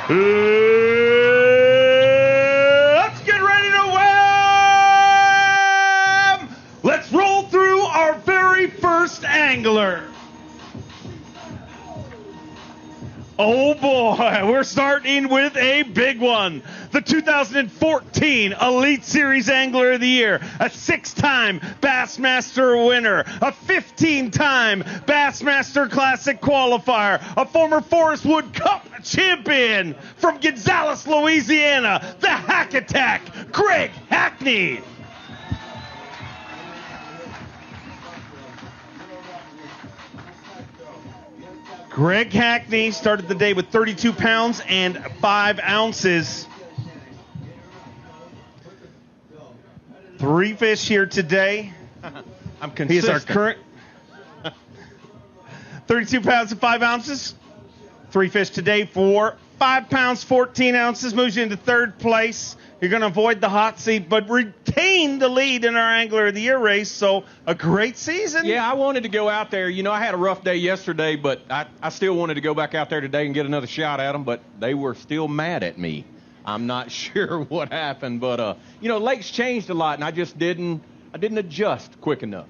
Let's get ready to wham! Let's roll through our very first angler. Oh boy, we're starting with a big one. The 2014 Elite Series Angler of the Year, a 6-time Bassmaster winner, a 15-time Bassmaster Classic qualifier, a former Forest Wood Cup champion from Gonzales, Louisiana, the Hack Attack, Greg Hackney. Greg Hackney started the day with 32 pounds and 5 ounces. 3 fish here today. I'm consistent. He is our current 32 pounds and 5 ounces. 3 fish today for 5 pounds, 14 ounces. Moves you into 3rd place. You're going to avoid the hot seat, but retain the lead in our Angler of the Year race. So a great season. Yeah, I wanted to go out there. You know, I had a rough day yesterday, but I still wanted to go back out there today and get another shot at them, but they were still mad at me. I'm not sure what happened, but, you know, lakes changed a lot, and I didn't adjust quick enough.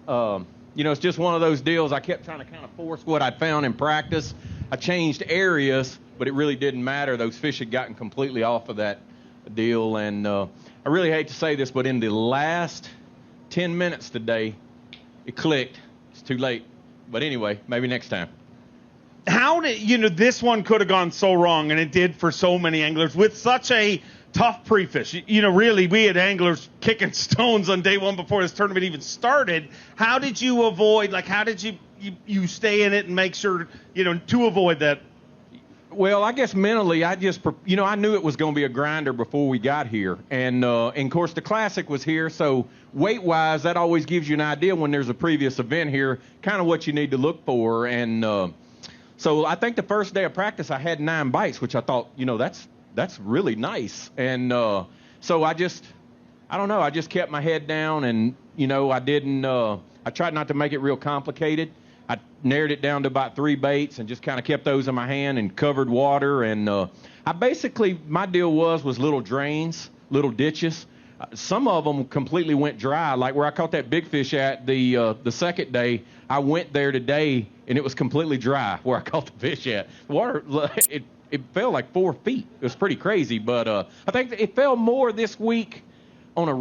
You know, it's just one of those deals. I kept trying to kind of force what I'd found in practice. I changed areas, but it really didn't matter. Those fish had gotten completely off of that deal, and I really hate to say this, but in the last 10 minutes today, it clicked. It's too late. But anyway, maybe next time. How did, you know, this one could have gone so wrong, and it did for so many anglers with such a tough pre-fish. You know, really, we had anglers kicking stones on day one before this tournament even started. How did you avoid, like, how did you stay in it and make sure, you know, to avoid that? Well, I guess mentally, I knew it was going to be a grinder before we got here. And of course, the Classic was here, so weight-wise, that always gives you an idea when there's a previous event here, kind of what you need to look for. And so I think the first day of practice, I had 9 bites, which I thought, you know, that's really nice. And so I just kept my head down, and, you know, I tried not to make it real complicated. I narrowed it down to about 3 baits and just kind of kept those in my hand and covered water. And my deal was little drains, little ditches. Some of them completely went dry, like where I caught that big fish at the second day. I went there today, and it was completely dry where I caught the fish at. The water, it fell like 4 feet. It was pretty crazy, but I think it fell more this week on a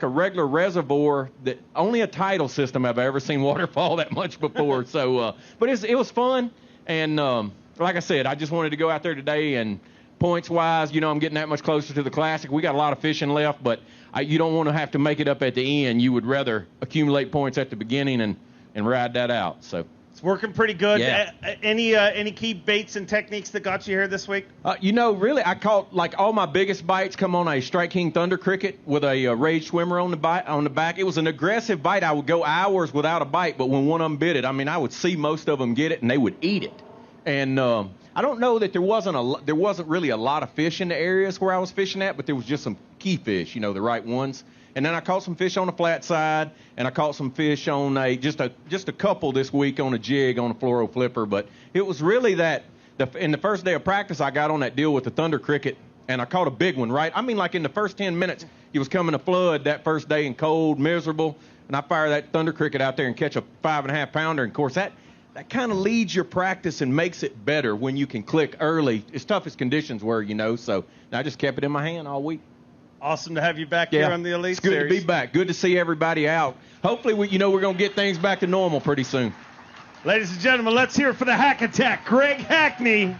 regular reservoir that only a tidal system I've ever seen water fall that much before. So, but it was fun. And like I said, I just wanted to go out there today, and points-wise, you know, I'm getting that much closer to the Classic. We got a lot of fishing left, but you don't want to have to make it up at the end. You would rather accumulate points at the beginning and ride that out. So it's working pretty good. Yeah. Any key baits and techniques that got you here this week? You know, really, I caught, like, all my biggest bites come on a Strike King Thunder Cricket with a Rage Swimmer on the back. It was an aggressive bite. I would go hours without a bite, but when one of them bit it, I mean, I would see most of them get it, and they would eat it. And I don't know that there wasn't really a lot of fish in the areas where I was fishing at, but there was just some key fish, you know, the right ones. And then I caught some fish on the flat side, and I caught some fish on just a couple this week on a jig on a fluoro flipper. But it was really in the first day of practice, I got on that deal with the Thunder Cricket, and I caught a big one, right? I mean, like in the first 10 minutes, it was coming to flood that first day and cold, miserable, and I fire that Thunder Cricket out there and catch a 5.5 pounder. And of course, that kind of leads your practice and makes it better when you can click early, as tough as conditions were, you know. So I just kept it in my hand all week. Awesome to have you back here on the Elite Series. It's good to be back. Good to see everybody out. Hopefully, we're going to get things back to normal pretty soon. Ladies and gentlemen, let's hear it for the Hack Attack, Greg Hackney.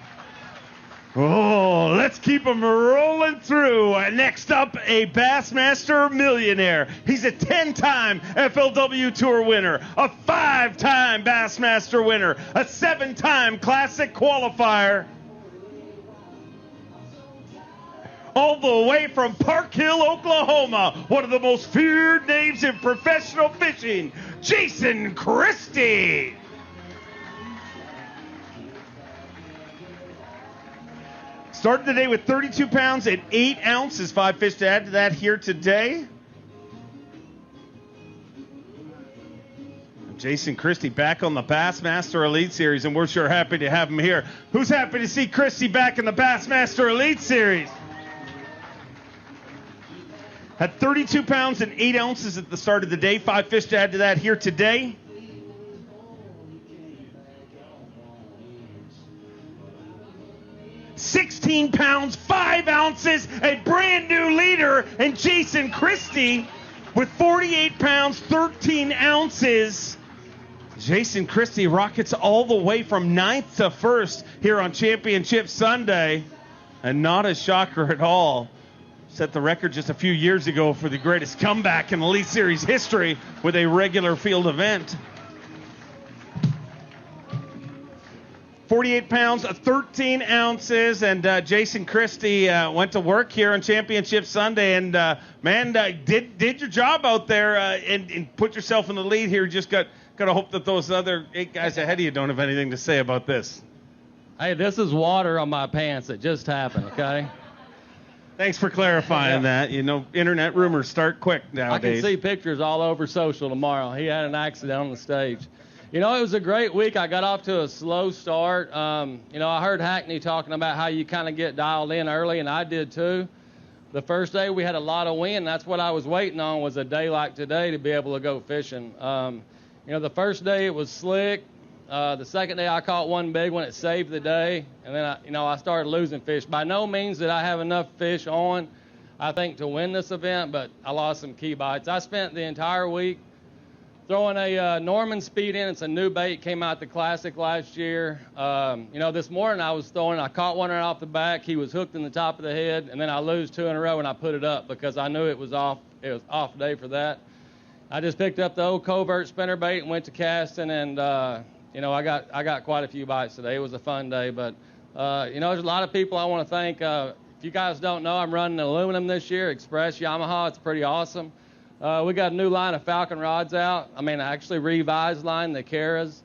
Oh, let's keep him rolling through. Next up, a Bassmaster millionaire. He's a 10-time FLW Tour winner, a 5-time Bassmaster winner, a 7-time Classic qualifier. All the way from Park Hill, Oklahoma, one of the most feared names in professional fishing, Jason Christie. Started the day with 32 pounds and 8 ounces. 5 fish to add to that here today. Jason Christie back on the Bassmaster Elite Series, and we're sure happy to have him here. Who's happy to see Christie back in the Bassmaster Elite Series? Had 32 pounds and 8 ounces at the start of the day. 5 fish to add to that here today. $16 pounds, 5 ounces, a brand new leader, and Jason Christie with 48 pounds, 13 ounces. Jason Christie rockets all the way from 9th to 1st here on Championship Sunday, and not a shocker at all. Set the record just a few years ago for the greatest comeback in Elite Series history with a regular field event. 48 pounds, 13 ounces, and Jason Christie went to work here on Championship Sunday, and did your job out there and put yourself in the lead here. Just got to hope that those other 8 guys ahead of you don't have anything to say about this. Hey, this is water on my pants. It just happened, okay? Thanks for clarifying that. You know, internet rumors start quick nowadays. I can see pictures all over social tomorrow. He had an accident on the stage. You know, it was a great week. I got off to a slow start. You know, I heard Hackney talking about how you kind of get dialed in early, and I did too. The first day we had a lot of wind. That's what I was waiting on, was a day like today to be able to go fishing. You know, the first day it was slick. The second day I caught one big one. It saved the day. And then, I started losing fish. By no means did I have enough fish on, I think, to win this event, but I lost some key bites. I spent the entire week throwing a Norman speed in. It's a new bait, came out the Classic last year. You know, this morning I was throwing, I caught one right off the back. He was hooked in the top of the head, and then I lose 2 in a row, and I put it up because I knew it was off off day for that. I just picked up the old covert spinner bait and went to casting, and you know, I got quite a few bites today. It was a fun day, but you know, there's a lot of people I want to thank. If you guys don't know, I'm running aluminum this year, Express Yamaha. It's pretty awesome. We got a new line of Falcon rods out. I mean, actually revised line, the Caras.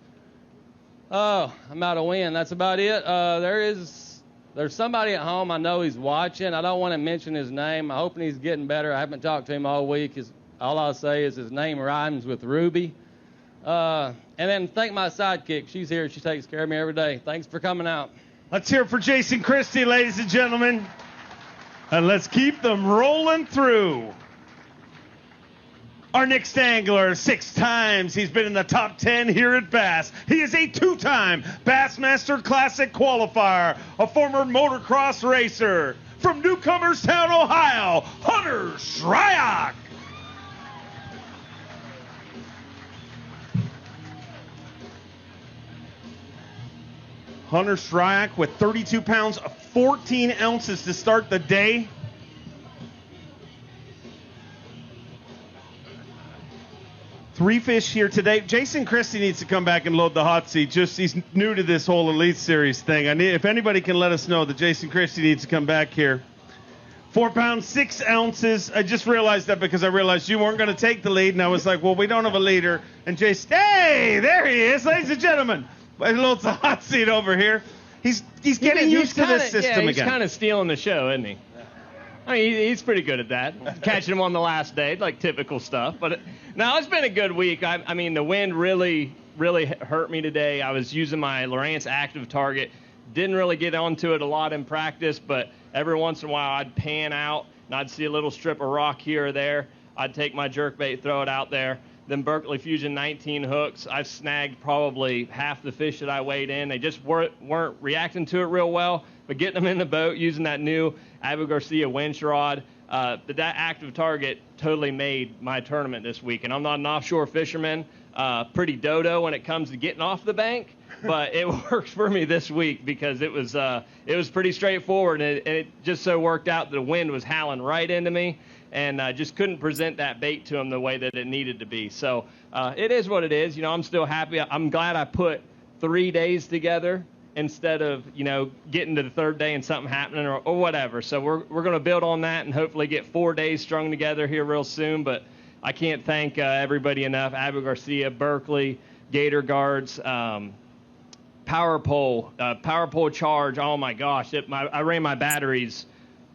Oh, I'm out of wind. That's about it. There's somebody at home. I know he's watching. I don't want to mention his name. I'm hoping he's getting better. I haven't talked to him all week. All I'll say is his name rhymes with Ruby. And then thank my sidekick. She's here. She takes care of me every day. Thanks for coming out. Let's hear it for Jason Christie, ladies and gentlemen. And let's keep them rolling through. Our next angler, 6 times he's been in the top 10 here at Bass. He is a 2-time Bassmaster Classic qualifier, a former motocross racer. From Newcomerstown, Ohio, Hunter Shryock. Hunter Shryock with 32 pounds, 14 ounces to start the day. Three fish here today. Jason Christie needs to come back and load the hot seat. He's new to this whole Elite Series thing. If anybody can let us know that Jason Christie needs to come back here. 4 pounds, 6 ounces. I just realized that because I realized you weren't going to take the lead, and I was like, well, we don't have a leader. And Jason, hey, there he is, ladies and gentlemen. He loads the hot seat over here. He's getting used to this system again. He's kind of stealing the show, isn't he? I mean, he's pretty good at that. Catching him on the last day, like typical stuff. But no, it's been a good week. I mean, the wind really hurt me today. I was using my Lowrance active target. Didn't really get onto it a lot in practice, but every once in a while I'd pan out and I'd see a little strip of rock here or there. I'd take my jerkbait, throw it out there. Then Berkeley Fusion 19 hooks. I've snagged probably half the fish that I weighed in. They just weren't reacting to it real well. But getting them in the boat using that new Abu Garcia winch rod, but that active target totally made my tournament this week. And I'm not an offshore fisherman, pretty dodo when it comes to getting off the bank, but it works for me this week because it was pretty straightforward, and it just so worked out that the wind was howling right into me, and I just couldn't present that bait to him the way that it needed to be. So it is what it is. You know, I'm still happy. I'm glad I put 3 days together instead of, you know, getting to the third day and something happening or whatever. So we're going to build on that and hopefully get 4 days strung together here real soon. But I can't thank everybody enough. Abu Garcia, Berkeley, Gator Guards, Power Pole Charge. Oh, my gosh. I ran my batteries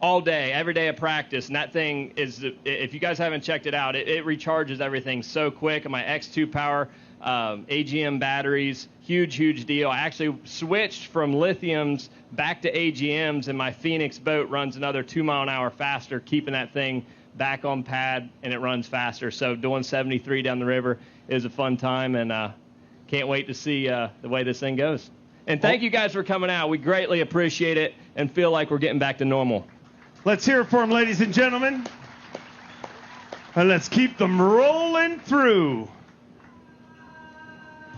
all day, every day of practice. And that thing is, if you guys haven't checked it out, it recharges everything so quick. And my X2 Power AGM batteries, huge deal. I actually switched from lithiums back to AGMs, and my Phoenix boat runs another 2 mile an hour faster, keeping that thing back on pad, and it runs faster. So doing 73 down the river is a fun time, and can't wait to see the way this thing goes. And thank you guys for coming out. We greatly appreciate it and feel like we're getting back to normal. Let's hear it for them, ladies and gentlemen. And let's keep them rolling through.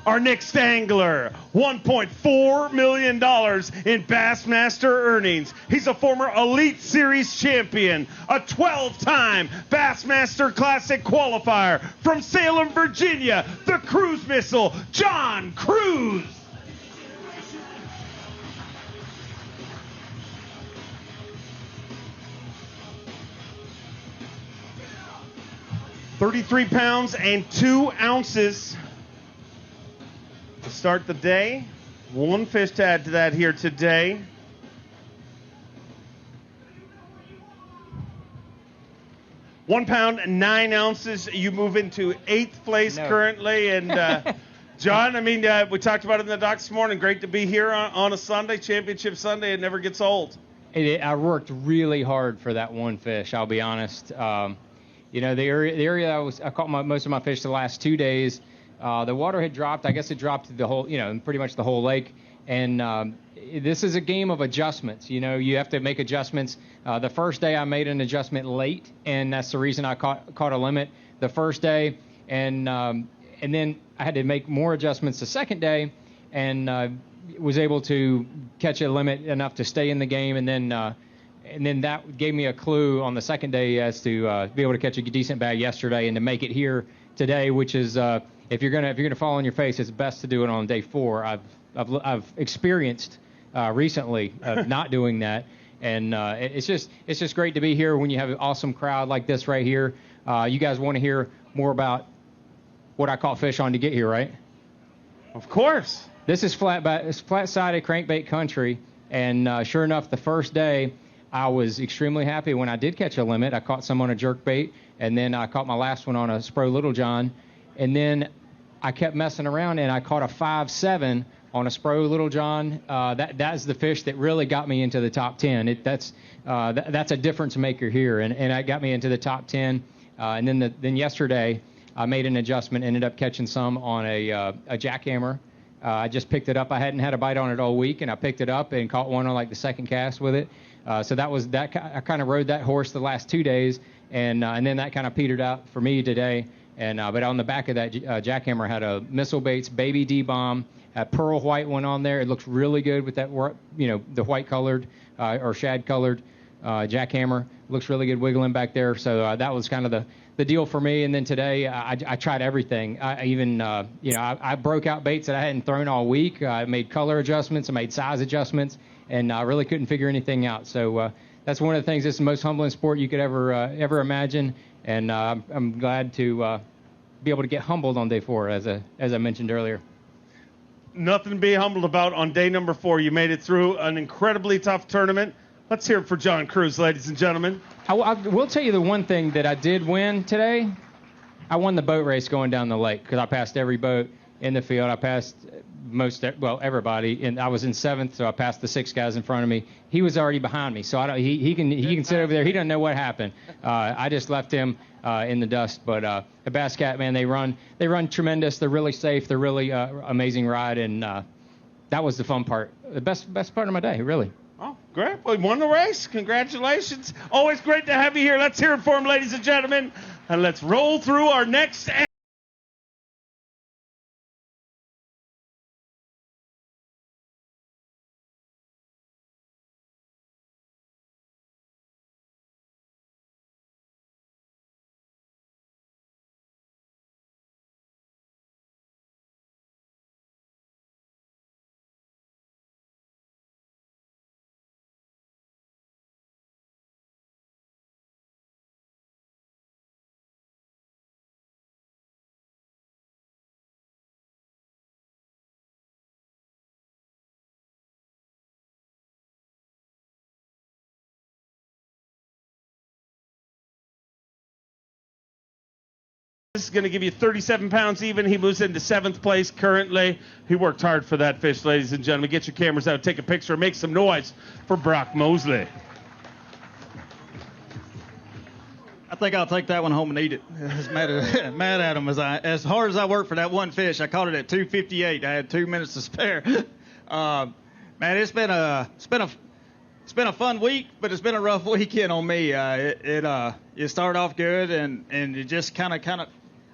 Our next angler, $1.4 million in Bassmaster earnings. He's a former Elite Series champion, a 12-time Bassmaster Classic qualifier from Salem, Virginia, the Cruise Missile, John Cruz. $33 pounds and 2 ounces to start the day. 1 fish to add to that here today. £1 pound and 9 ounces. You move into 8th place currently. And John, I mean, we talked about it in the dock this morning. Great to be here on a Sunday, Championship Sunday. It never gets old. I worked really hard for that 1 fish, I'll be honest. You know, the area I caught most of my fish the last 2 days. The water had dropped. I guess it dropped the whole, pretty much the whole lake. And this is a game of adjustments. You know, you have to make adjustments. The first day I made an adjustment late, and that's the reason I caught a limit the first day. And then I had to make more adjustments the second day, and was able to catch a limit enough to stay in the game. And then that gave me a clue on the second day as to be able to catch a decent bag yesterday and to make it here today, which is if you're gonna fall on your face, it's best to do it on day 4. I've experienced recently not doing that, and it's just great to be here when you have an awesome crowd like this right here. You guys want to hear more about what I caught fish on to get here, right? Of course. This is flat-sided crankbait country, and sure enough, the first day I was extremely happy when I did catch a limit. I caught some on a jerkbait, and then I caught my last one on a Spro Little John. And then I kept messing around, and I caught a 5.7 on a Spro Little John. That's the fish that really got me into the top 10. That's a difference maker here, and it got me into the top 10. And then yesterday I made an adjustment, ended up catching some on a jackhammer. I just picked it up. I hadn't had a bite on it all week, and I picked it up and caught one on like the second cast with it. So I kind of rode that horse the last 2 days, and then that kind of petered out for me today. And but on the back of that jackhammer had a Missile Baits Baby D-Bomb, a pearl white one on there. It looks really good with that, the white colored or shad colored jackhammer. Looks really good wiggling back there. So that was kind of the deal for me. And then today I tried everything. I even I broke out baits that I hadn't thrown all week. I made color adjustments. I made size adjustments, and I really couldn't figure anything out. So that's one of the things. It's the most humbling sport you could ever imagine. And I'm glad to be able to get humbled on day 4, as I mentioned earlier. Nothing to be humbled about on day number 4. You made it through an incredibly tough tournament. Let's hear it for John Cruz, ladies and gentlemen. I will tell you the one thing that I did win today. I won the boat race going down the lake because I passed every boat in the field. I passed everybody, and I was in 7th, so I passed the 6 guys in front of me. He was already behind me, so he can sit over there. He doesn't know what happened. I just left him in the dust. But the Bass Cat, man, they run tremendous. They're really safe. They're really amazing ride, and that was the fun part. The best part of my day, really. Oh, great. Well, you won the race. Congratulations. Always great to have you here. Let's hear it for him, ladies and gentlemen. And let's roll through our next is going to give you 37 pounds even. He moves into 7th place currently. He worked hard for that fish, ladies and gentlemen. Get your cameras out, take a picture, make some noise for Brock Mosley. I think I'll take that one home and eat it. As mad at him as hard as I worked for that one fish. I caught it at 2:58. I had 2 minutes to spare. Man, it's been a fun week, but it's been a rough weekend on me. It started off good, and it just kind of.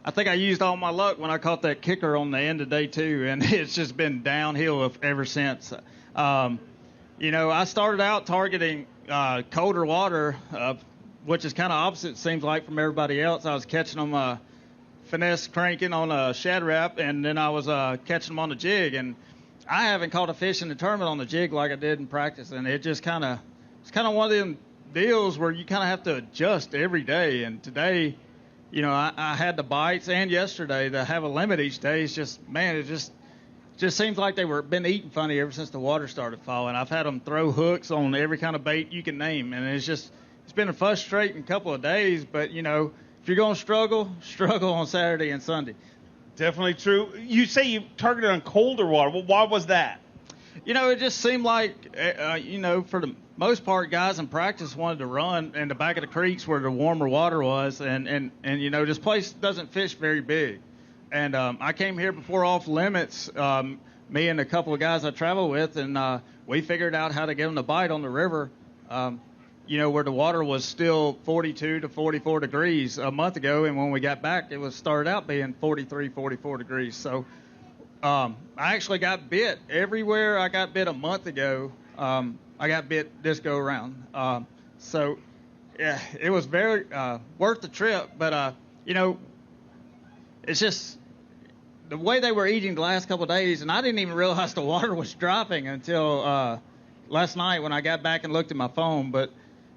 I think I used all my luck when I caught that kicker on the end of day 2, and it's just been downhill ever since. I started out targeting colder water. Which is kind of opposite, it seems like, from everybody else. I was catching them finesse cranking on a shad wrap, and then I was catching them on the jig. And I haven't caught a fish in the tournament on the jig like I did in practice. And it's kind of one of them deals where you kind of have to adjust every day. And today, I had the bites, and yesterday to have a limit each day is just, man, it just seems like they been eating funny ever since the water started falling. I've had them throw hooks on every kind of bait you can name, and it's been a frustrating couple of days, but, if you're going to struggle on Saturday and Sunday. Definitely true. You say you targeted on colder water. Well, why was that? It just seemed like, for the most part, guys in practice wanted to run in the back of the creeks where the warmer water was, and this place doesn't fish very big. And I came here before off limits, me and a couple of guys I travel with, and we figured out how to get them to bite on the river. Where the water was still 42 to 44 degrees a month ago, and when we got back, it started out being 43, 44 degrees. So I actually got bit everywhere I got bit a month ago. I got bit this go around. So yeah, it was very worth the trip. But it's just the way they were eating the last couple of days, and I didn't even realize the water was dropping until last night when I got back and looked at my phone. But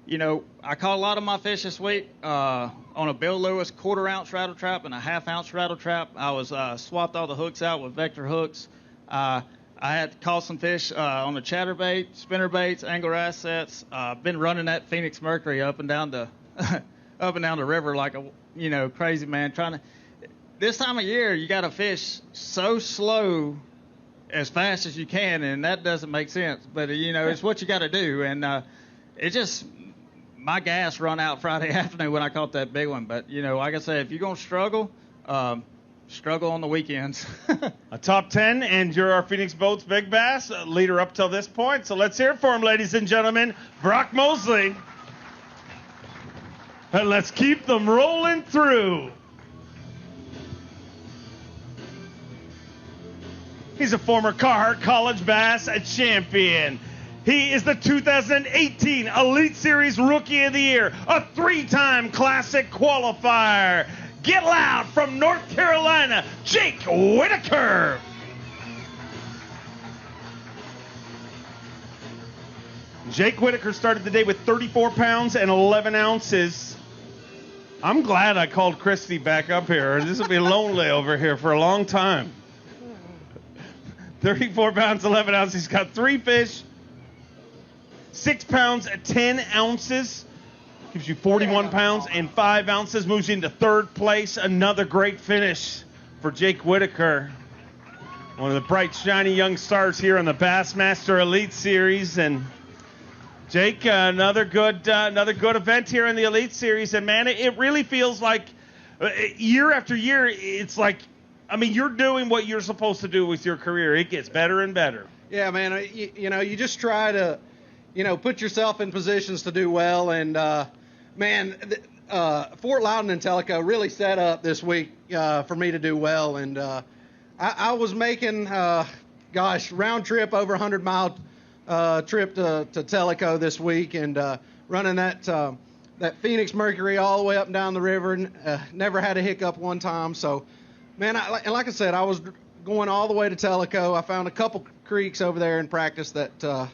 I caught a lot of my fish this week on a Bill Lewis 1/4 ounce rattle trap and a 1/2 ounce rattle trap. I was swapped all the hooks out with vector hooks. I had caught some fish on the chatterbait, spinner baits, angler assets. Been running that Phoenix Mercury up and down the river like a crazy man. This time of year you got to fish so slow as fast as you can, and that doesn't make sense. But it's what you got to do, and my gas run out Friday afternoon when I caught that big one. But, like I said, if you're going to struggle on the weekends. A top 10, and you're our Phoenix Boats Big Bass leader up till this point. So let's hear it for him, ladies and gentlemen. Brock Mosley. And let's keep them rolling through. He's a former Carhartt College Bass champion. He is the 2018 Elite Series Rookie of the Year, a 3-time Classic qualifier. Get loud from North Carolina, Jake Whitaker. Jake Whitaker started the day with 34 pounds and 11 ounces. I'm glad I called Christie back up here. This will be lonely over here for a long time. 34 pounds, 11 ounces. He's got 3 fish. 6 pounds, 10 ounces. Gives you 41 pounds and 5 ounces. Moves you into 3rd place. Another great finish for Jake Whitaker. One of the bright, shiny young stars here on the Bassmaster Elite Series. And Jake, another good event here in the Elite Series. And man, it really feels like year after year, it's like, you're doing what you're supposed to do with your career. It gets better and better. Yeah, man. You just try to, put yourself in positions to do well. And, Fort Loudon and Tellico really set up this week for me to do well. And I was making, round trip, over 100-mile trip to Tellico this week, and running that Phoenix Mercury all the way up and down the river. And, never had a hiccup one time. So, man, like I said, I was going all the way to Tellico. I found a couple creeks over there in practice that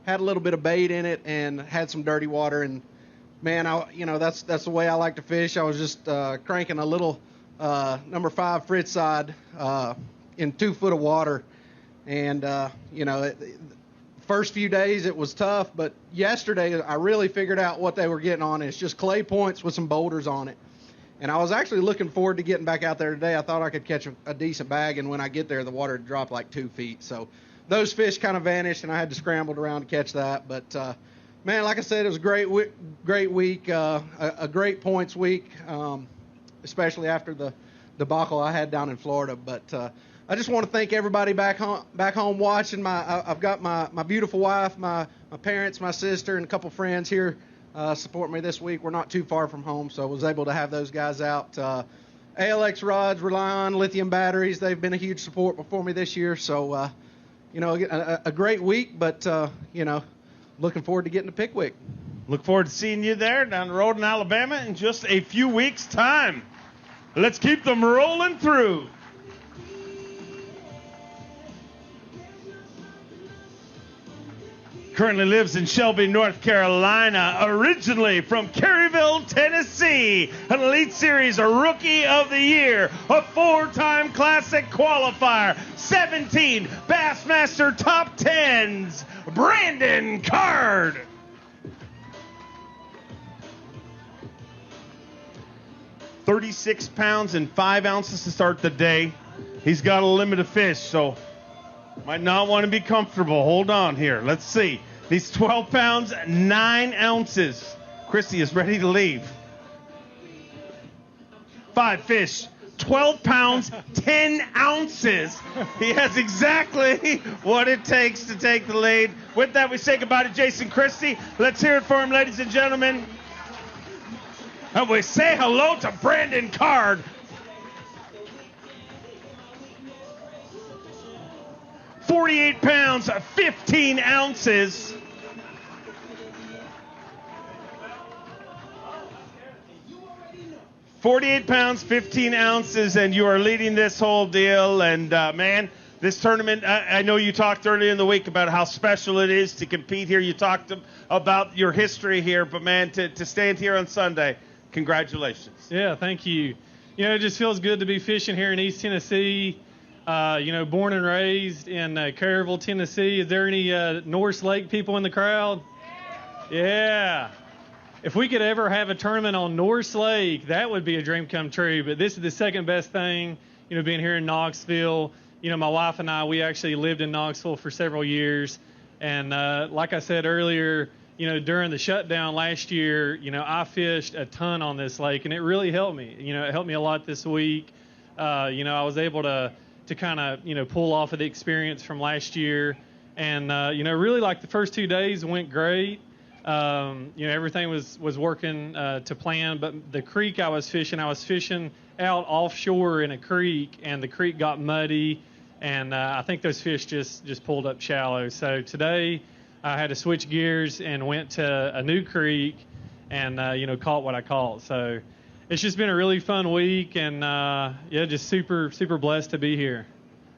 had a little bit of bait in it and had some dirty water. And man, that's the way I like to fish. I was just cranking a little number 5 Fritz side in 2 foot of water. And first few days it was tough, but yesterday I really figured out what they were getting on. It's just clay points with some boulders on it. And I was actually looking forward to getting back out there today. I thought I could catch a decent bag, and when I get there, the water had dropped like 2 feet. So those fish kind of vanished, and I had to scramble around to catch that. But, man, like I said, it was a great week, a great points week, especially after the debacle I had down in Florida. But I just want to thank everybody back home watching. I've got my beautiful wife, my parents, my sister, and a couple friends here support me this week. We're not too far from home, so I was able to have those guys out. ALX rods, rely on lithium batteries. They've been a huge support for me this year. So, a great week, but, looking forward to getting to Pickwick. Look forward to seeing you there down the road in Alabama in just a few weeks' time. Let's keep them rolling through. Currently lives in Shelby, North Carolina, originally from Caryville, Tennessee. An Elite Series Rookie of the Year, a 4-time Classic qualifier, 17 Bassmaster Top 10s, Brandon Card. $36 pounds and 5 ounces to start the day. He's got a limit of fish, so might not want to be comfortable. Hold on here. Let's see. He's 12 pounds, 9 ounces. Christie is ready to leave. 5 fish, 12 pounds, 10 ounces. He has exactly what it takes to take the lead. With that, we say goodbye to Jason Christie. Let's hear it for him, ladies and gentlemen. And we say hello to Brandon Card. 48 pounds, 15 ounces. $48 pounds, 15 ounces, and you are leading this whole deal. And, man, this tournament, I know you talked earlier in the week about how special it is to compete here. You talked about your history here, but, man, to stand here on Sunday, congratulations. Yeah, thank you. It just feels good to be fishing here in East Tennessee. Born and raised in Caryville, Tennessee. Is there any Norse Lake people in the crowd? Yeah. If we could ever have a tournament on Norse Lake, that would be a dream come true. But this is the second best thing, being here in Knoxville. My wife and I, we actually lived in Knoxville for several years. And like I said earlier, during the shutdown last year, I fished a ton on this lake, and it really helped me. It helped me a lot this week. I was able to kind of, pull off of the experience from last year. And, really like the first 2 days went great. Everything was working to plan. But the creek I was fishing out offshore in a creek, and the creek got muddy. And I think those fish just pulled up shallow. So today I had to switch gears and went to a new creek and, caught what I caught. So it's just been a really fun week, and just super, super blessed to be here.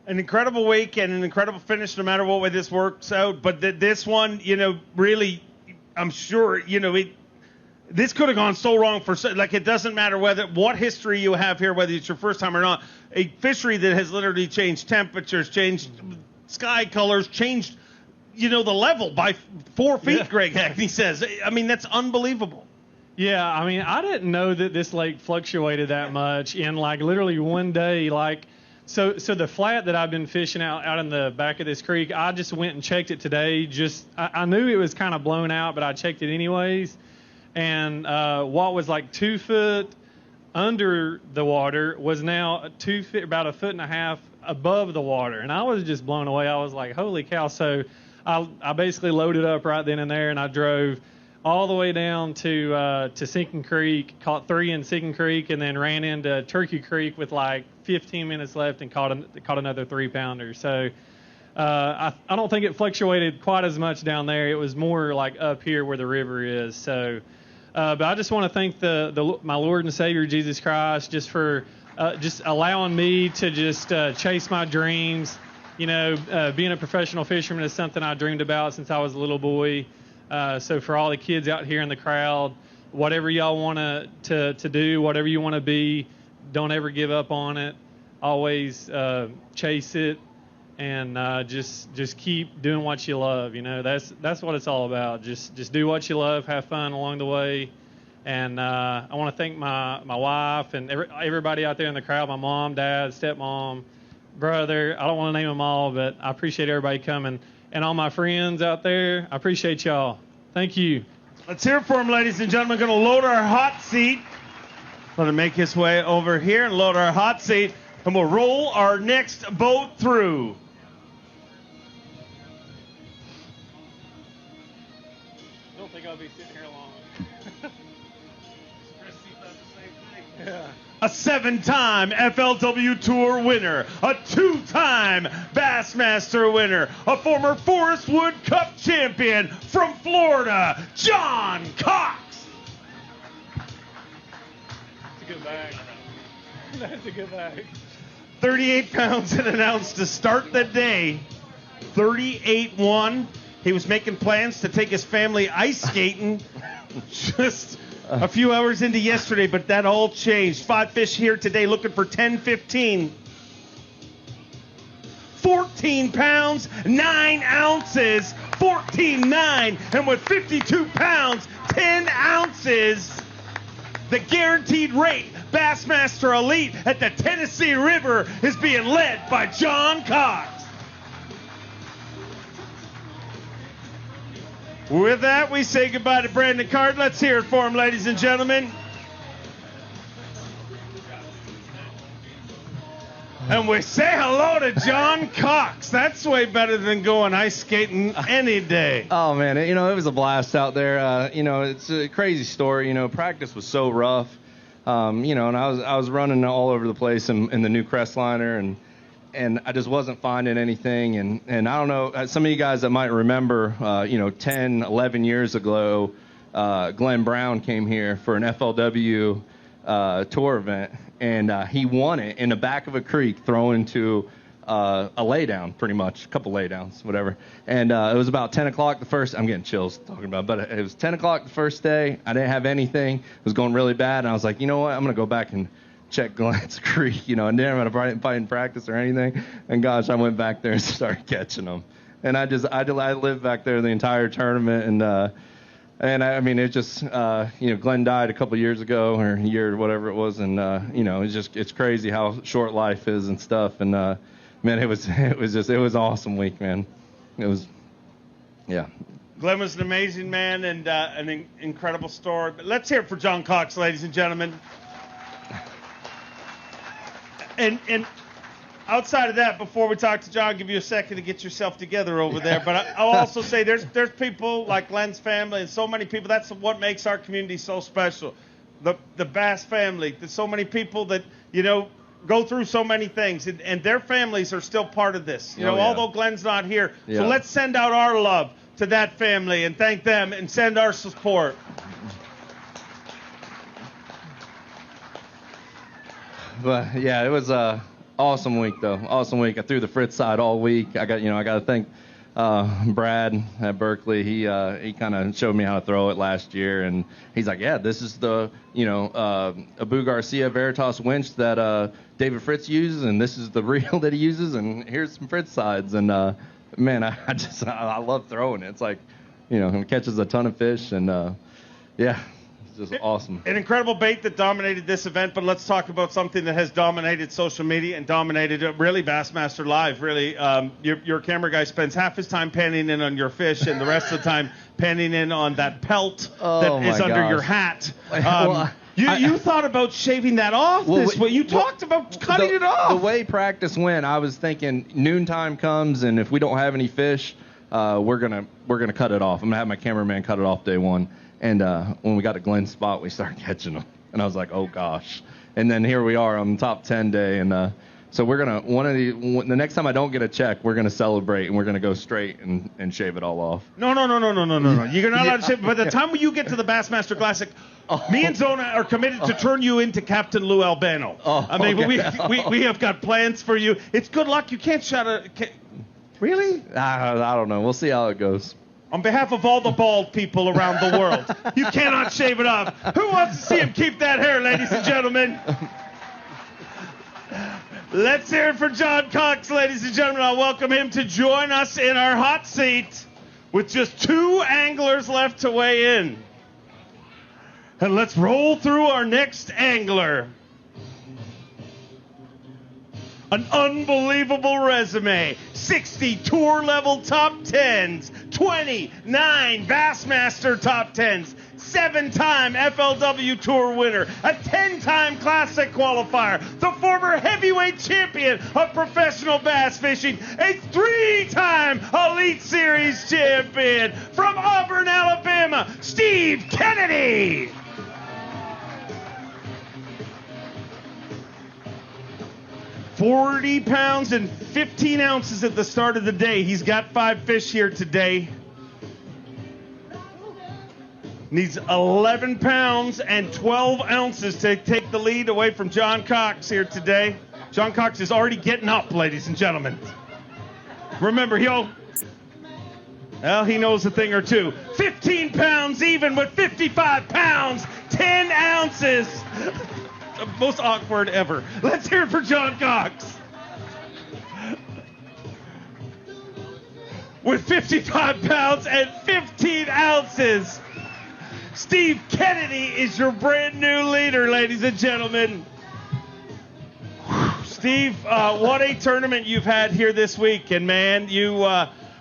An incredible week and an incredible finish no matter what way this works out. But this one, really, I'm sure, this could have gone so wrong it doesn't matter what history you have here, whether it's your first time or not. A fishery that has literally changed temperatures, changed sky colors, changed, the level by 4 feet, yeah. Greg Hackney says. I mean, that's unbelievable. Yeah, I didn't know that this lake fluctuated that much in literally one day. So the flat that I've been fishing out in the back of this creek, I just went and checked it today. I knew it was kind of blown out, but I checked it anyways. And what was 2 foot under the water was now 2 feet, about 1.5 feet above the water. And I was just blown away. I was like, holy cow. So I basically loaded up right then and there, and I drove all the way down to Sinking Creek, caught 3 in Sinking Creek, and then ran into Turkey Creek with 15 minutes left and caught another 3-pounder. So I don't think it fluctuated quite as much down there. It was more up here where the river is. So, but I just want to thank my Lord and Savior Jesus Christ just for just allowing me to just chase my dreams. Being a professional fisherman is something I dreamed about since I was a little boy. So for all the kids out here in the crowd, whatever y'all want to do, whatever you want to be, don't ever give up on it. Always chase it, and just keep doing what you love. That's what it's all about. Just do what you love, have fun along the way, And I want to thank my wife and everybody out there in the crowd, my mom, dad, stepmom, brother. I don't want to name them all, but I appreciate everybody coming. And all my friends out there, I appreciate y'all. Thank you. Let's hear it for him, ladies and gentlemen. Going to load our hot seat. Let him make his way over here and load our hot seat. And we'll roll our next boat through. I don't think I'll be sitting here long. A 7-time FLW Tour winner, a 2-time Bassmaster winner, a former Forest Wood Cup champion from Florida, John Cox. That's a good bag. That's a good bag. 38 pounds and an ounce to start the day. 38-1. He was making plans to take his family ice skating just a few hours into yesterday, but that all changed. 5 fish here today looking for 10-15. 14 pounds, 9 ounces, 14.9. And with 52 pounds, 10 ounces, the guaranteed rate Bassmaster Elite at the Tennessee River is being led by John Cox. With that, we say goodbye to Brandon Card. Let's hear it for him, ladies and gentlemen. And we say hello to John Cox. That's way better than going ice skating any day. Oh, man, it was a blast out there. It's a crazy story. Practice was so rough. And I was running all over the place in the new Crestliner, and I just wasn't finding anything. And I don't know, some of you guys that might remember, 10, 11 years ago, Glenn Brown came here for an FLW tour event, and he won it in the back of a creek throwing to a laydown, pretty much, a couple laydowns, whatever. And it was about 10 o'clock the first, I'm getting chills talking about it, but it was 10 o'clock the first day. I didn't have anything. It was going really bad, and I was like, you know what, I'm going to go back and check Glenn's Creek, and didn't have a fight in practice or anything. And gosh, I went back there and started catching them. And I lived back there the entire tournament. And I mean, it just, Glenn died a couple years ago, or a year, or whatever it was. And, it's crazy how short life is and stuff. And, man, it was an awesome week, man. It was, yeah. Glenn was an amazing man and an incredible story. But let's hear it for John Cox, ladies and gentlemen. And outside of that, before we talk to John, I'll give you a second to get yourself together over there. But I'll also say there's people like Glenn's family and so many people. That's what makes our community so special. The Bass family. There's so many people that, go through so many things. And their families are still part of this. Although Glenn's not here. Yeah. So let's send out our love to that family and thank them and send our support. But yeah, it was a awesome week though. Awesome week. I threw the Fritz side all week. I got to thank Brad at Berkeley. He kind of showed me how to throw it last year, and he's like, yeah, this is the Abu Garcia Veritas winch that David Fritz uses, and this is the reel that he uses, and here's some Fritz sides. And man, I love throwing it. It's like, it catches a ton of fish, and yeah. Just awesome. An incredible bait that dominated this event, but let's talk about something that has dominated social media and dominated really Bassmaster Live. Really, your camera guy spends half his time panning in on your fish and the rest of the time panning in on that pelt that is under your hat. You thought about shaving that off this way. You talked about cutting it off. The way practice went, I was thinking noontime comes, and if we don't have any fish, we're gonna cut it off. I'm gonna have my cameraman cut it off day one. And when we got to Glenn's spot, we started catching them. And I was like, oh, gosh. And then here we are on the top 10 day. And so we're going to, the next time I don't get a check, we're going to celebrate, and we're going to go straight and shave it all off. No. You're not allowed to shave. By the time you get to the Bassmaster Classic, me and Zona are committed to turn you into Captain Lou Albano. We have got plans for you. It's good luck. You can't shut it. Really? I don't know. We'll see how it goes. On behalf of all the bald people around the world, you cannot shave it off. Who wants to see him keep that hair, ladies and gentlemen? Let's hear it for John Cox, ladies and gentlemen. I'll welcome him to join us in our hot seat with just 2 anglers left to weigh in. And let's roll through our next angler. An unbelievable resume. 60 tour level top 10s, 29 Bassmaster top 10s, 7-time FLW Tour winner, a 10-time Classic qualifier, the former heavyweight champion of professional bass fishing, a 3-time Elite Series champion from Auburn, Alabama, Steve Kennedy. $40 pounds and 15 ounces at the start of the day. He's got 5 fish here today. Needs 11 pounds and 12 ounces to take the lead away from John Cox here today. John Cox is already getting up, ladies and gentlemen. Remember, he knows a thing or two. 15 pounds even with 55 pounds, 10 ounces. The most awkward ever. Let's hear it for John Cox. With 55 pounds and 15 ounces. Steve Kennedy is your brand new leader, ladies and gentlemen. Steve, what a tournament you've had here this week. And, man,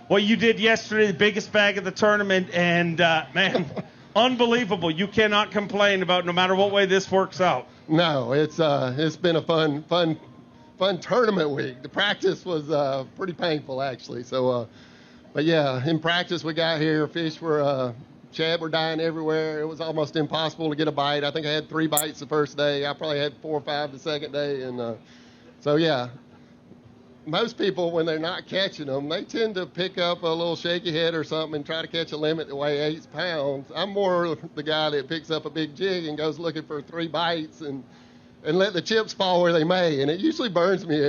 what you did yesterday, the biggest bag of the tournament, and, man, unbelievable. You cannot complain about no matter what way this works out. No, it's been a fun tournament week. The practice was pretty painful, actually. So, but yeah, in practice we got here, fish were shad were dying everywhere. It was almost impossible to get a bite. I think I had 3 bites the first day. I probably had 4 or 5 the second day, and so yeah. Most people, when they're not catching them, they tend to pick up a little shaky head or something and try to catch a limit that weighs 8 pounds. I'm more the guy that picks up a big jig and goes looking for 3 bites and let the chips fall where they may. And it usually burns me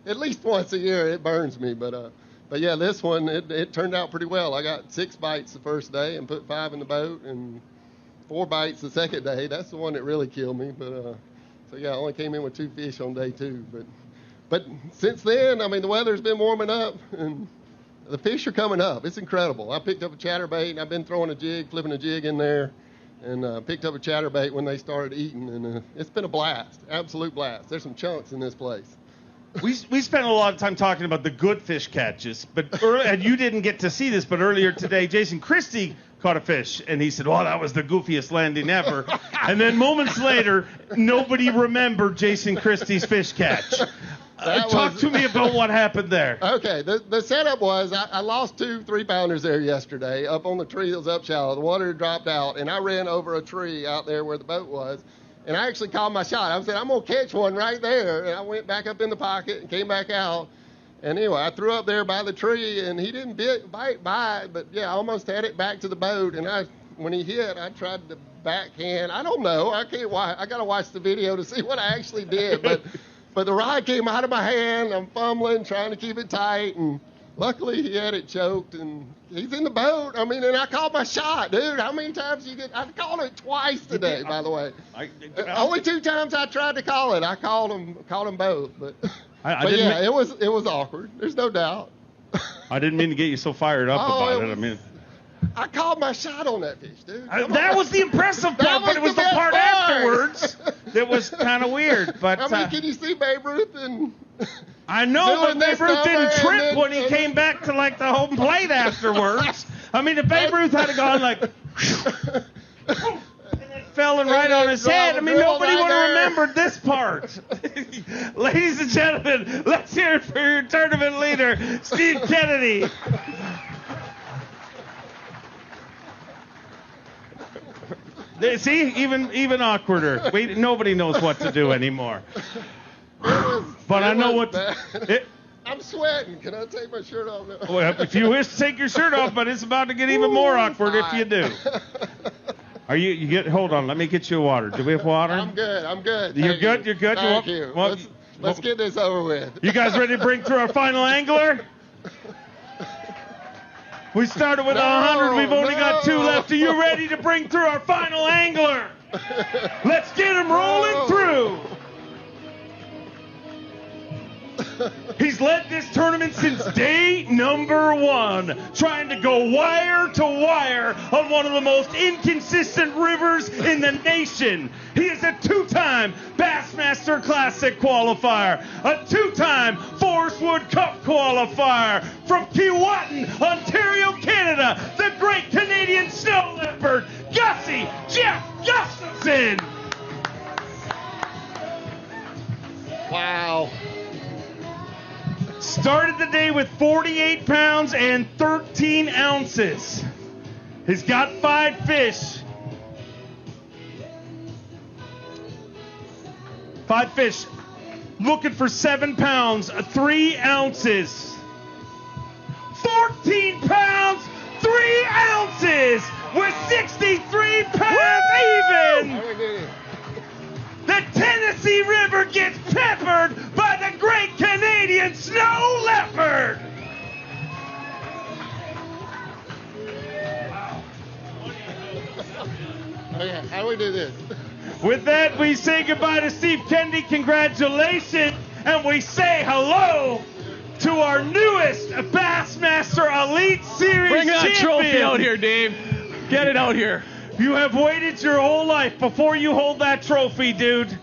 at least once a year. It burns me. But yeah, this one, it turned out pretty well. I got 6 bites the first day and put 5 in the boat and 4 bites the second day. That's the one that really killed me. But so yeah, I only came in with 2 fish on day 2. But since then, I mean, the weather's been warming up, and the fish are coming up. It's incredible. I picked up a chatterbait, and I've been throwing a jig, flipping a jig in there, and picked up a chatterbait when they started eating, and it's been a blast, absolute blast. There's some chunks in this place. We spent a lot of time talking about the good fish catches, and you didn't get to see this, but earlier today, Jason Christie caught a fish, and he said, "Oh, that was the goofiest landing ever." And then moments later, nobody remembered Jason Christie's fish catch. Talk to me about what happened there. Okay, the setup was I lost 2 3-pounders there yesterday up on the tree that was up shallow. The water had dropped out, and I ran over a tree out there where the boat was, and I actually called my shot. I said, I'm going to catch one right there, and I went back up in the pocket and came back out. And anyway, I threw up there by the tree, and he didn't bite by it, but yeah, I almost had it back to the boat, and when he hit, I tried to backhand. I don't know. I got to watch the video to see what I actually did, but the rod came out of my hand. I'm fumbling, trying to keep it tight, and luckily he had it choked, and he's in the boat. I mean, and I called my shot, dude. How many times I've called it twice today, by the way. Only 2 times I tried to call it. I called them both, but yeah, it was awkward. There's no doubt. I didn't mean to get you so fired up about it. I mean, I called my shot on that fish, dude. That was the impressive part, but it was the part afterwards that was kind of weird. But I mean, can you see Babe Ruth and? I know, but Babe Ruth didn't trip when he came back to like the home plate afterwards. I mean, if Babe Ruth had gone like, and it fell right on his head, I mean, nobody would have remembered this part. Ladies and gentlemen, let's hear it for your tournament leader, Steve Kennedy. See, even awkwarder. Nobody knows what to do anymore. But I know what. I'm sweating. Can I take my shirt off now? Well, if you wish to take your shirt off, but it's about to get even more awkward if you do. Are you get? Hold on. Let me get you water. Do we have water? I'm good. You're good. You're good. Thank you. Let's get this over with. You guys ready to bring through our final angler? We started with 100. We've only got 2 left. Are you ready to bring through our final angler? Let's get him rolling through. He's led this tournament since day number 1, trying to go wire to wire on one of the most inconsistent rivers in the nation. He is a 2-time Bassmaster Classic qualifier, a 2-time Forest Wood Cup qualifier. From Keewatin, Ontario, Canada, the great Canadian snow leopard, Gussie Jeff Gustafson. Wow. Started the day with 48 pounds and 13 ounces. He's got 5 fish. 5 fish. Looking for 7 pounds, 3 ounces. 14 pounds, 3 ounces with 63 pounds even. The Tennessee River gets peppered by the great Canadian snow leopard. Okay, how do we do this? With that, we say goodbye to Steve Kennedy. Congratulations. And we say hello to our newest Bassmaster Elite Series Bring that champion. trophy out here, Dave. Get it out here. You have waited your whole life before you hold that trophy, dude.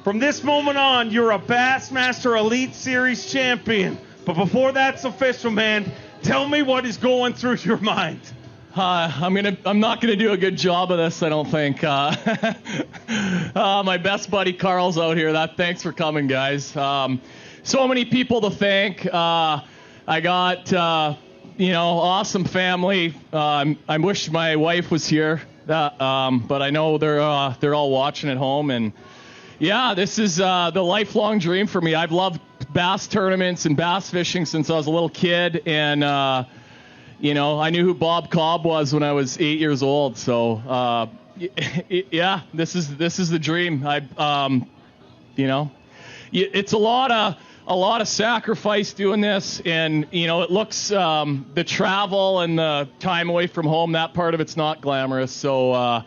From this moment on, you're a Bassmaster Elite Series champion. But before that's official, man, tell me what is going through your mind. I'm not gonna do a good job of this, I don't think. My best buddy Carl's out here. Thanks for coming, guys. So many people to thank. I got awesome family. I wish my wife was here, but I know they're all watching at home. And yeah, this is the lifelong dream for me. I've loved bass tournaments and bass fishing since I was a little kid, and I knew who Bob Cobb was when I was 8 years old. So yeah, this is the dream. It's a lot of sacrifice doing this, and it looks the travel and the time away from home, that part of it's not glamorous. So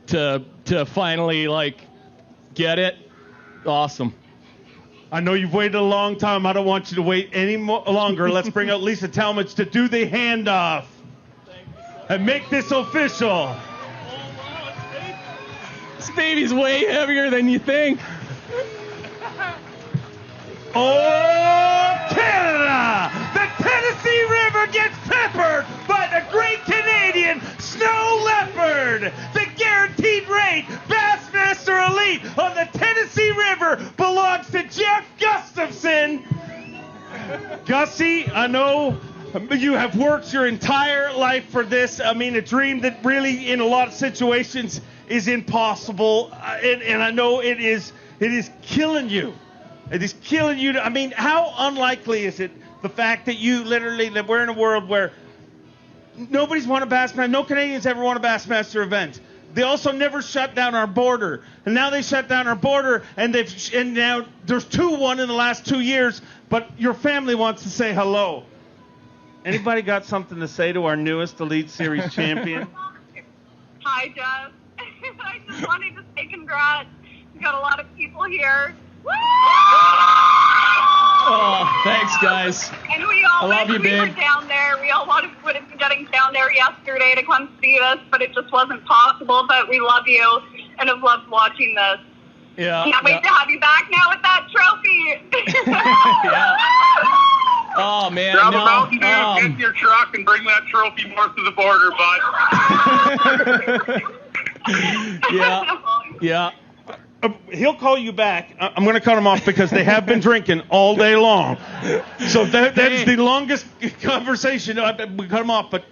to finally get it, awesome. I know you've waited a long time. I don't want you to wait any longer. Let's bring out Lisa Talmadge to do the handoff and make this official. This baby's way heavier than you think. Oh, Canada! The Tennessee River gets peppered by the great Canadian snow leopard. The guaranteed rate Bassmaster Elite on the Tennessee River belongs to Jeff Gustafson. Gussie, I know you have worked your entire life for this. I mean, a dream that really, in a lot of situations, is impossible. And I know it is killing you. It is killing you. I mean, how unlikely is it, the fact that that we're in a world where nobody's won a Bassmaster, no Canadians ever won a Bassmaster event. They also never shut down our border. And now they shut down our border, and now there's 2-1 in the last 2 years, but your family wants to say hello. Anybody got something to say to our newest Elite Series champion? Hi, Jeff. I just wanted to say congrats. We got a lot of people here. Woo! Oh, thanks, guys. And we all I love you, we were babe. down there. We all would have been getting down there yesterday to come see us, but it just wasn't possible. But we love you and have loved watching this. Yeah. Can't wait to have you back now with that trophy. Yeah. Oh, man. Grab no, a Mountain Dew, get in your truck, and bring that trophy north of the border, bud. Yeah. He'll call you back. I'm going to cut him off because they have been drinking all day long. So that is the longest conversation. We cut him off, but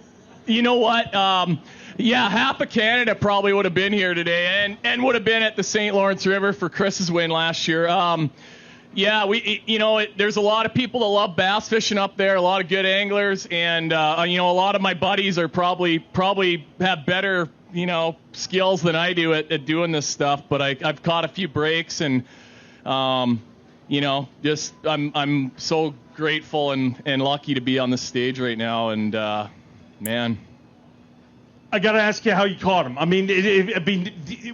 you know what? Half of Canada probably would have been here today, and would have been at the St. Lawrence River for Chris's win last year. There's a lot of people that love bass fishing up there, a lot of good anglers, and a lot of my buddies are probably have better skills than I do at doing this stuff. But I've caught a few breaks, and I'm so grateful and lucky to be on this stage right now. And man, I got to ask you how you caught him. I mean,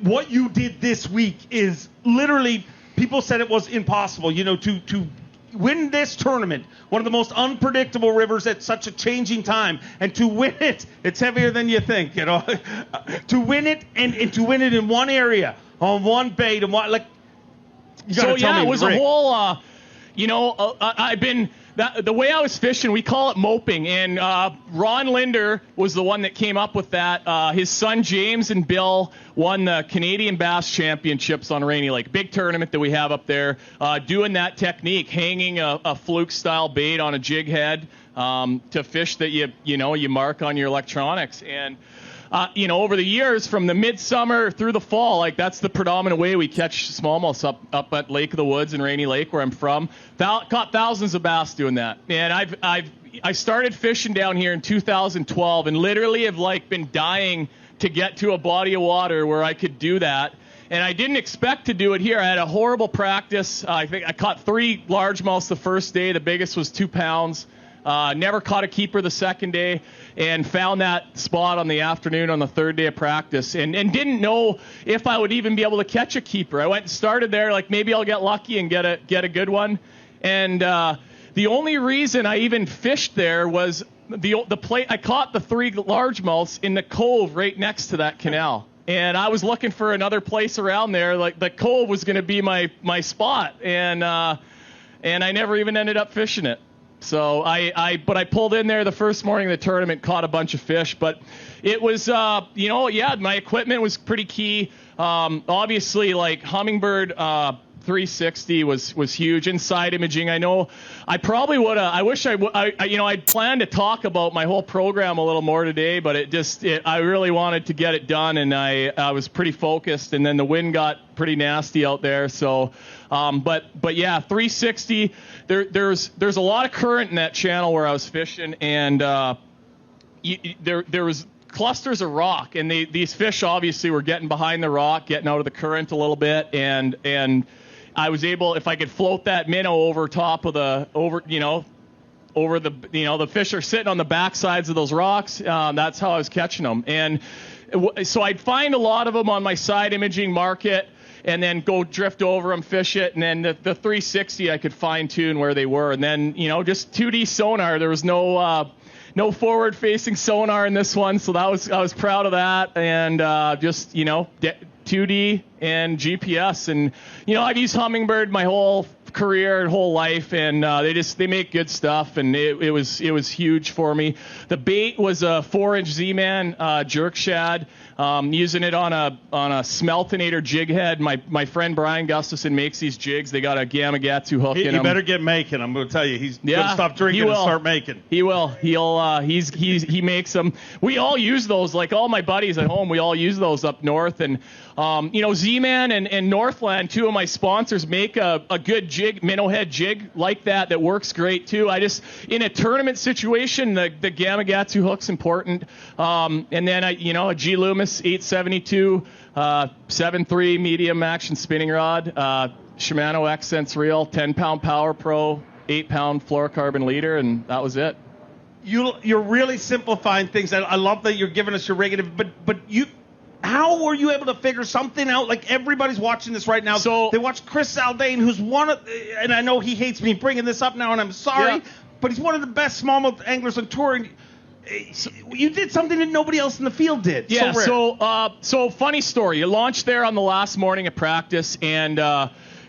what you did this week is literally, people said it was impossible, to win this tournament, one of the most unpredictable rivers at such a changing time, and to win it, it's heavier than you think, you know. To win it and to win it in one area, on one bait, and what, like, you gotta tell me, it was Rick. a whole, I've been, the way I was fishing, we call it moping, and Ron Linder was the one that came up with that. His son James and Bill won the Canadian Bass Championships on Rainy Lake, big tournament that we have up there, doing that technique, hanging a fluke-style bait on a jig head to fish that you mark on your electronics. And over the years, from the midsummer through the fall, like that's the predominant way we catch smallmouths up at Lake of the Woods and Rainy Lake, where I'm from. Caught thousands of bass doing that, and I started fishing down here in 2012, and literally have been dying to get to a body of water where I could do that. And I didn't expect to do it here. I had a horrible practice. I think I caught 3 largemouths the first day. The biggest was 2 pounds. Never caught a keeper the second day, and found that spot on the afternoon on the third day of practice, and didn't know if I would even be able to catch a keeper. I went and started there, like maybe I'll get lucky and get a good one. And the only reason I even fished there was the play. I caught the 3 largemouths in the cove right next to that canal. And I was looking for another place around there. Like the cove was going to be my spot, and I never even ended up fishing it. So I pulled in there the first morning of the tournament, caught a bunch of fish, but it was, my equipment was pretty key. Obviously, like Humminbird 360 was huge. Inside imaging, I know I probably would have, I'd planned to talk about my whole program a little more today, but I really wanted to get it done, and I was pretty focused, and then the wind got pretty nasty out there, so but yeah, 360, there's a lot of current in that channel where I was fishing, and there was clusters of rock, and these fish obviously were getting behind the rock, getting out of the current a little bit, and I was able, if I could float that minnow over top of the fish are sitting on the back sides of those rocks. That's how I was catching them, and so I'd find a lot of them on my side imaging, mark it, and then go drift over them, fish it, and then the 360 I could fine tune where they were, and then just 2D sonar. There was no forward facing sonar in this one, so I was proud of that, and 2D and GPS, and I've used Humminbird my whole career and whole life, and they make good stuff, and it was huge for me. The bait was a 4-inch Z-Man jerk shad, using it on a Smeltonator jig head. My friend Brian Gustafson makes these jigs. They got a Gamakatsu hook in them. He better get making. I'm going to tell you, he's going to stop drinking and start making. He will. He makes them. We all use those. Like all my buddies at home, we all use those up north. And Z-Man and Northland, 2 of my sponsors, make a good jig, minnow head jig like that works great too. I just, in a tournament situation, the Gamakatsu hook's important. And then a G. Loomis 872 7.3 medium action spinning rod, Shimano X-Sense reel, 10-pound Power Pro, 8-pound fluorocarbon leader, and that was it. You're really simplifying things. I love that you're giving us your negative, but how were you able to figure something out? Like, everybody's watching this right now. So they watch Chris Zaldain, who's and I know he hates me bringing this up now, and I'm sorry, but he's one of the best smallmouth anglers on tour. And you did something that nobody else in the field did. Yeah. So funny story. You launched there on the last morning of practice, and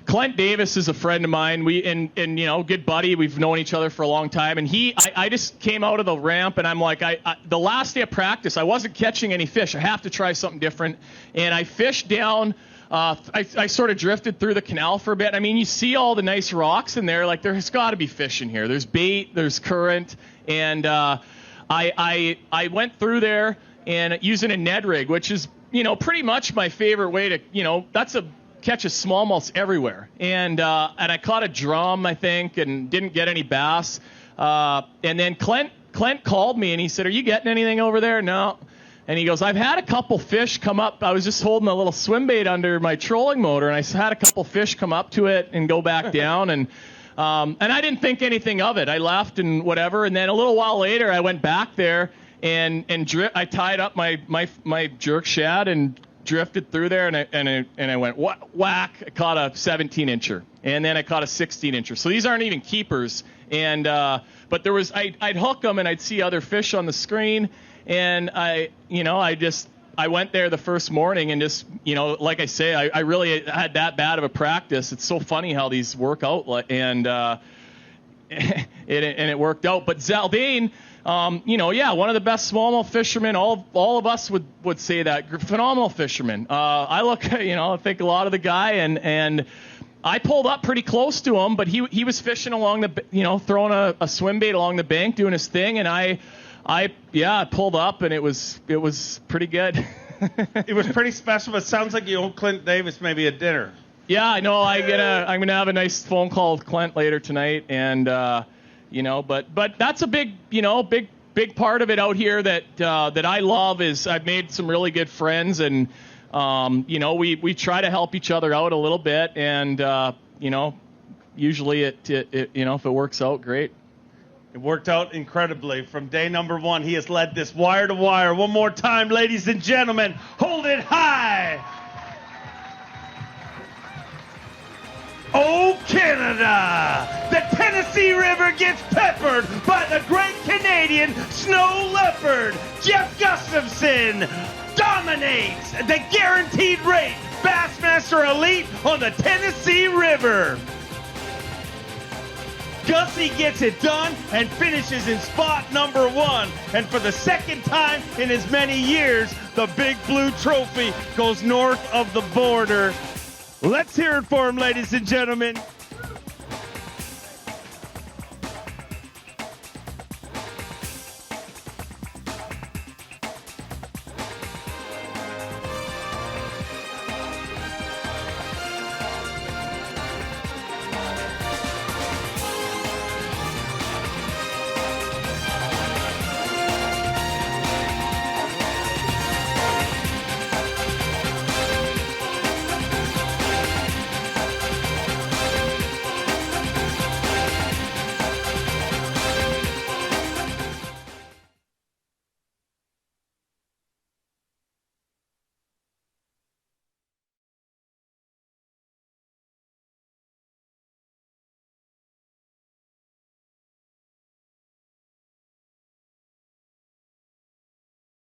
Clint Davis is a friend of mine. Good buddy. We've known each other for a long time. And I just came out of the ramp, and I'm like, the last day of practice, I wasn't catching any fish. I have to try something different. And I fished down. I sort of drifted through the canal for a bit. I mean, you see all the nice rocks in there. Like, there's got to be fish in here. There's bait. There's current. And I went through there and using a Ned rig, which is pretty much my favorite way to catch a smallmouth everywhere. And I caught a drum, I think, and didn't get any bass. And then Clint called me and he said, "Are you getting anything over there?" "No." And he goes, "I've had a couple fish come up." I was just holding a little swim bait under my trolling motor, and I had a couple fish come up to it and go back down, and I didn't think anything of it. I left and whatever, and then a little while later, I went back there and I tied up my jerk shad and drifted through there, and I went whack. I caught a 17-incher, and then I caught a 16-incher. So these aren't even keepers. And but there was I'd hook them and I'd see other fish on the screen, and I went there the first morning and just, like I say, I really had that bad of a practice. It's so funny how these work out, and it worked out. But Zaldane, one of the best smallmouth fishermen. All of us would say that. Phenomenal fisherman. I think a lot of the guy, and I pulled up pretty close to him, but he was fishing along the, throwing a swim bait along the bank, doing his thing, and I pulled up, and it was pretty good. It was pretty special. But it sounds like you owe Clint Davis maybe a dinner. Yeah, I know. I'm gonna have a nice phone call with Clint later tonight, and but that's a big part of it out here that I love is I've made some really good friends, and we try to help each other out a little bit, and usually it if it works out, great. It worked out incredibly. From day number one, he has led this wire to wire. One more time, ladies and gentlemen, hold it high. Oh, Canada! The Tennessee River gets peppered by the great Canadian snow leopard. Jeff Gustafson dominates the guaranteed rate Bassmaster Elite on the Tennessee River. Gussie gets it done and finishes in spot number one. And for the second time in as many years, the Big Blue Trophy goes north of the border. Let's hear it for him, ladies and gentlemen.